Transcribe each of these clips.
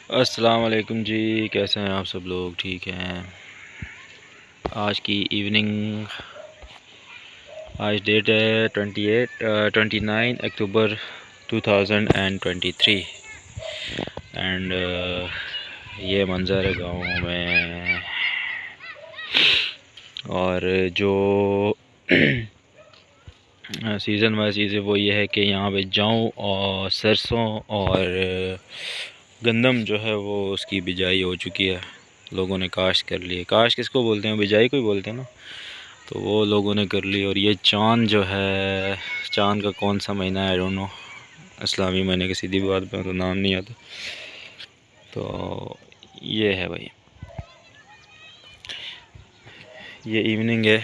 अस्सलाम वालेकुम जी, कैसे हैं आप सब लोग? ठीक हैं। आज की इवनिंग, आज डेट है 29 अक्टूबर 2023 एंड ये मंज़र है गाँव में। और जो सीज़न वाइज चीज़ें वो ये है कि यहाँ पे जौ और सरसों और गंदम जो है वो उसकी बिजाई हो चुकी है। लोगों ने काश्त कर ली है। काश्त किसको बोलते हैं? बिजाई को ही बोलते हैं ना। तो वो लोगों ने कर ली। और ये चाँद जो है, चाँद का कौन सा महीना है आई डोंट नो, इस्लामी महीने की सीधी बात पे तो नाम नहीं आता। तो ये है भाई, ये इवनिंग है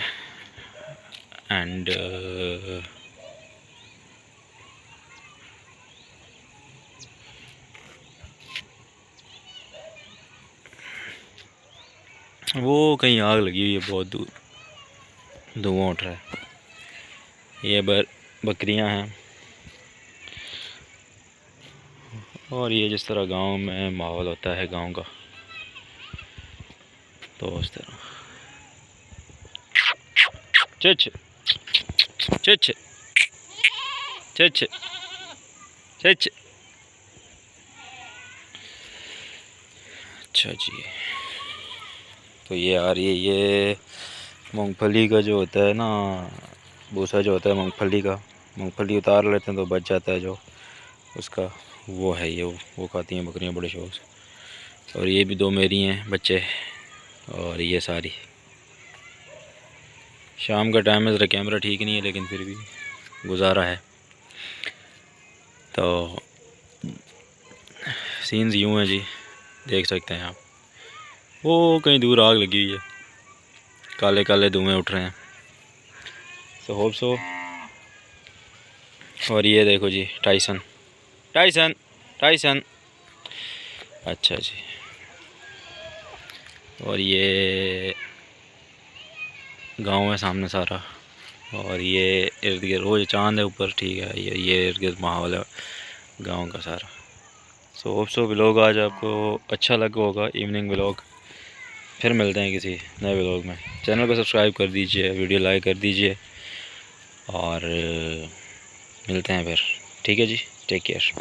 एंड वो कहीं आग लगी हुई है, बहुत दूर धुआं उठ रहा है। ये बकरियां हैं। और ये जिस तरह गांव में माहौल होता है गांव का, तो उस तरह चच चच चच चच। अच्छा जी, तो ये आ रही है, ये मूंगफली का जो होता है ना, भूसा जो होता है मूंगफली का, मूंगफली उतार लेते हैं तो बच जाता है जो उसका, वो है ये, वो खाती हैं बकरियां बड़े शौक से। और ये भी दो मेरी हैं बच्चे। और ये सारी शाम का टाइम है, ज़रा कैमरा ठीक नहीं है लेकिन फिर भी गुजारा है। तो सीन्स यूँ हैं जी, देख सकते हैं आप। वो कहीं दूर आग लगी हुई है, काले काले धुएँ उठ रहे हैं। So hope so. और ये देखो जी, टाइसन टाइसन टाइसन। अच्छा जी। और ये गांव है सामने सारा। और ये इर्द गिर्द वो चांद है ऊपर, ठीक है। ये इर्द गिर्द माहौल है गांव का सारा। सो होप सो व्लॉग आज आपको अच्छा लगा होगा, इवनिंग व्लॉग। फिर मिलते हैं किसी नए व्लॉग में। चैनल को सब्सक्राइब कर दीजिए, वीडियो लाइक कर दीजिए और मिलते हैं फिर। ठीक है जी, टेक केयर।